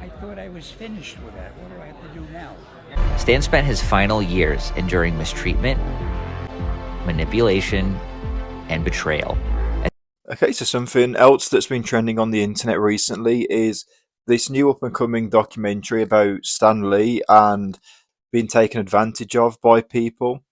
I thought I was finished with that. What do I have to do now? Stan spent his final years enduring mistreatment, manipulation, and betrayal. Okay, so something else that's been trending on the internet recently is this new up and coming documentary about Stan Lee and being taken advantage of by people.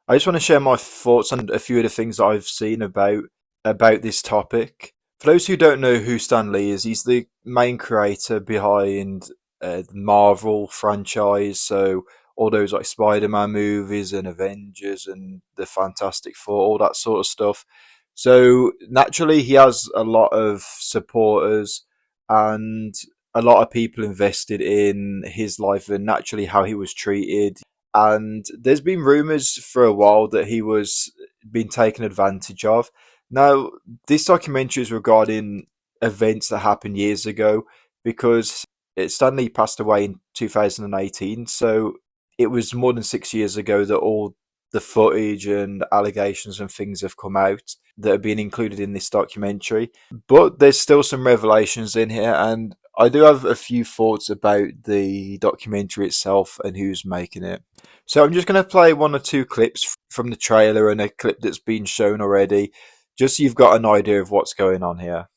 I just want to share my thoughts on a few of the things that I've seen about this topic. For those who don't know who Stan Lee is, he's the main creator behind the Marvel franchise, so all those like Spider-Man movies and Avengers and the Fantastic Four, all that sort of stuff. So naturally, he has a lot of supporters and a lot of people invested in his life and naturally how he was treated. And there's been rumours for a while that he was being taken advantage of. Now, this documentary is regarding events that happened years ago because Stanley passed away in 2018, so it was more than 6 years ago that all the footage and allegations and things have come out that have been included in this documentary. But there's still some revelations in here, and I do have a few thoughts about the documentary itself and who's making it. So I'm just going to play one or two clips from the trailer and a clip that's been shown already, just so you've got an idea of what's going on here.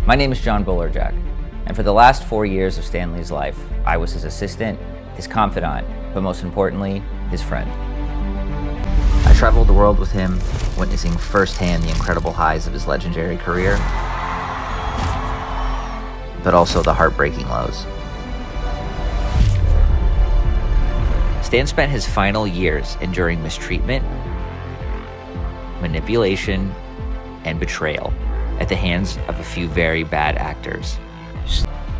My name is John Bolerjack, and for the last 4 years of Stanley's life, I was his assistant, his confidant, but most importantly, his friend. I traveled the world with him, witnessing firsthand the incredible highs of his legendary career, but also the heartbreaking lows. Stan spent his final years enduring mistreatment, manipulation, and betrayal at the hands of a few very bad actors.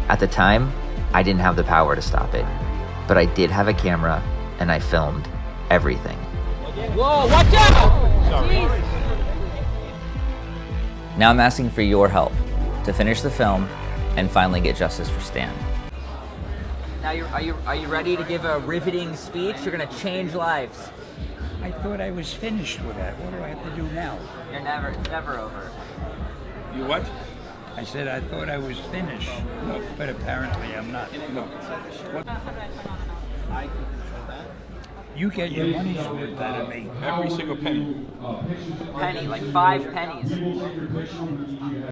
At the time, I didn't have the power to stop it, but I did have a camera and I filmed everything. Whoa, watch out! Jeez. Now I'm asking for your help to finish the film and finally get justice for Stan. Now are you ready to give a riveting speech? You're gonna change lives. I thought I was finished with that. What do I have to do now? It's never over. You what? I said I thought I was finished, but apparently I'm not. No. What? You get your money's worth out of me. Every single penny. Penny, like 5 pennies.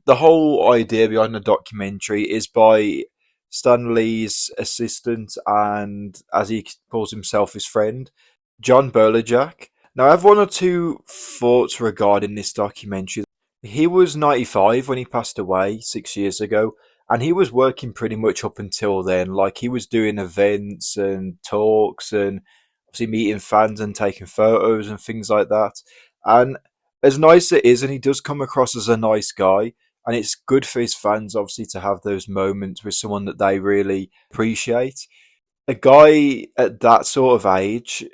The whole idea behind the documentary is by Stan Lee's assistant and, as he calls himself, his friend, John Bolerjack. Now, I have one or two thoughts regarding this documentary. He was 95 when he passed away 6 years ago, and he was working pretty much up until then. Like, he was doing events and talks and obviously meeting fans and taking photos and things like that. And as nice as it is, and he does come across as a nice guy, and it's good for his fans, obviously, to have those moments with someone that they really appreciate. A guy at that sort of age,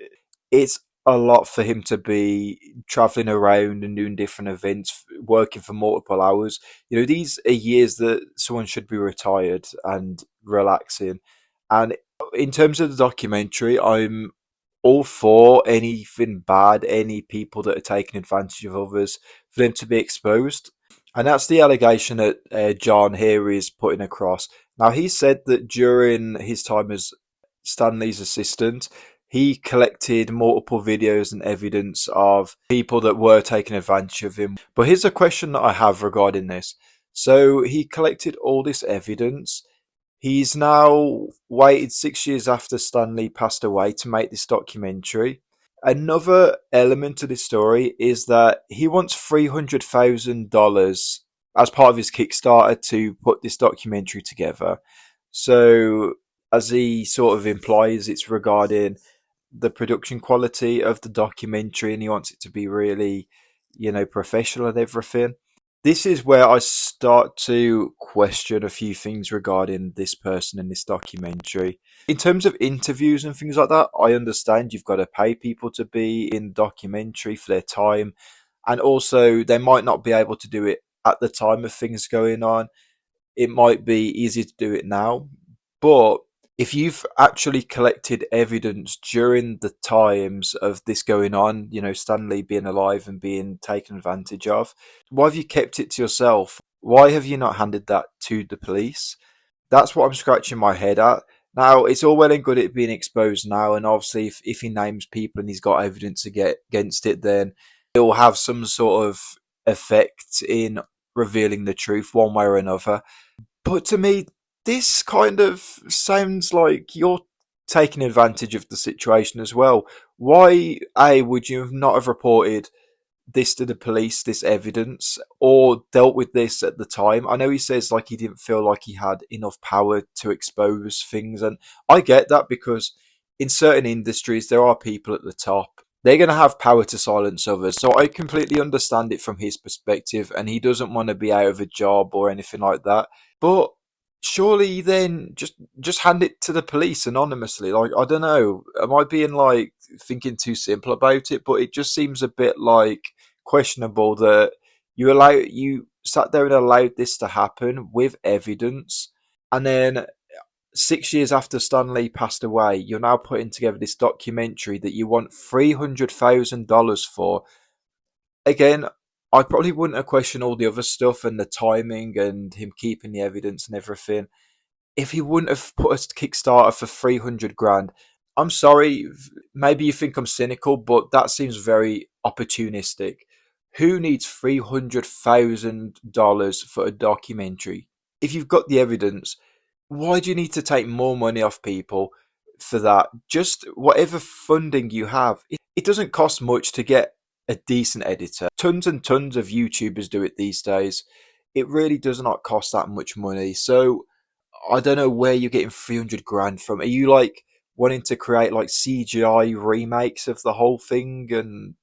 it's a lot for him to be traveling around and doing different events, working for multiple hours. You know, these are years that someone should be retired and relaxing. And in terms of the documentary, I'm all for anything bad, any people that are taking advantage of others, for them to be exposed. And that's the allegation that John here is putting across. Now, he said that during his time as Stanley's assistant, he collected multiple videos and evidence of people that were taking advantage of him. But here's a question that I have regarding this. So he collected all this evidence. He's now waited 6 years after Stanley passed away to make this documentary. Another element to this story is that he wants $300,000 as part of his Kickstarter to put this documentary together. So, as he sort of implies, it's regarding the production quality of the documentary, and he wants it to be really, professional and everything. This is where I start to question a few things regarding this person in this documentary. In terms of interviews and things like that, I understand you've got to pay people to be in the documentary for their time, and also they might not be able to do it at the time of things going on. It might be easier to do it now, but if you've actually collected evidence during the times of this going on, Stanley being alive and being taken advantage of, why have you kept it to yourself? Why have you not handed that to the police? That's what I'm scratching my head at. Now, it's all well and good it being exposed now, and obviously, if he names people and he's got evidence against it, then it will have some sort of effect in revealing the truth one way or another. But to me, this kind of sounds like you're taking advantage of the situation as well. Why, A, would you not have reported this to the police, this evidence, or dealt with this at the time? I know he says like he didn't feel like he had enough power to expose things, and I get that because in certain industries there are people at the top. They're going to have power to silence others. So I completely understand it from his perspective, and he doesn't want to be out of a job or anything like that. But surely then just hand it to the police anonymously. Like, I don't know, am I being like thinking too simple about it? But it just seems a bit like questionable that you sat there and allowed this to happen with evidence, and then 6 years after Stanley passed away, you're now putting together this documentary that you want $300,000 for. Again, I probably wouldn't have questioned all the other stuff and the timing and him keeping the evidence and everything if he wouldn't have put a Kickstarter for 300 grand. I'm sorry, maybe you think I'm cynical, but that seems very opportunistic. Who needs $300,000 for a documentary? If you've got the evidence, why do you need to take more money off people for that? Just whatever funding you have. It doesn't cost much to get a decent editor. Tons and tons of YouTubers do it these days. It really does not cost that much money. So I don't know where you're getting 300 grand from. Are you like wanting to create like CGI remakes of the whole thing and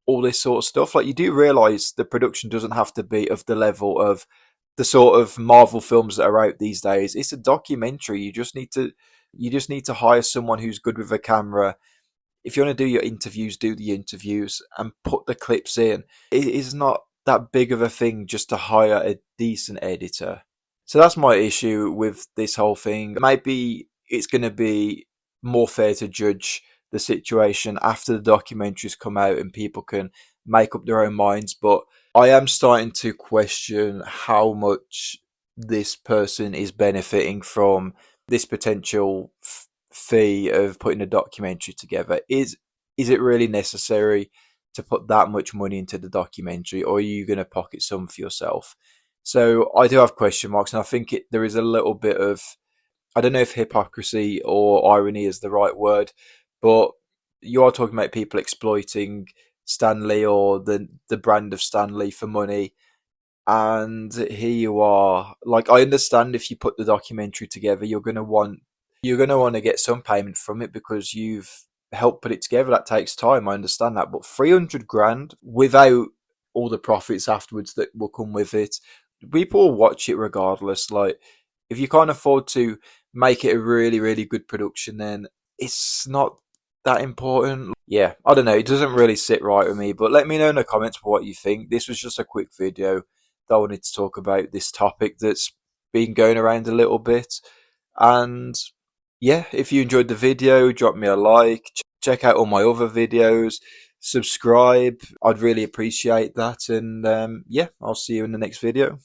all this sort of stuff? Like, you do realize the production doesn't have to be of the level of the sort of Marvel films that are out these days. It's a documentary. You just need to hire someone who's good with a camera. If you want to do your interviews, do the interviews and put the clips in. It is not that big of a thing just to hire a decent editor. So that's my issue with this whole thing. Maybe it's going to be more fair to judge the situation after the documentaries come out and people can make up their own minds. But I am starting to question how much this person is benefiting from this potential fee of putting a documentary together. Is it really necessary to put that much money into the documentary, or are you going to pocket some for yourself? So I do have question marks, and I think there is a little bit of, I don't know if hypocrisy or irony is the right word, but you are talking about people exploiting Stanley or the brand of Stanley for money. And here you are. Like, I understand if you put the documentary together, you're gonna want to get some payment from it because you've helped put it together. That takes time. I understand that, but 300 grand without all the profits afterwards that will come with it, people will watch it regardless. Like, if you can't afford to make it a really, really good production, then it's not that important. Yeah, I don't know. It doesn't really sit right with me, but let me know in the comments what you think. This was just a quick video that I wanted to talk about this topic that's been going around a little bit. And yeah, if you enjoyed the video, drop me a like, check out all my other videos, subscribe. I'd really appreciate that. And yeah, I'll see you in the next video.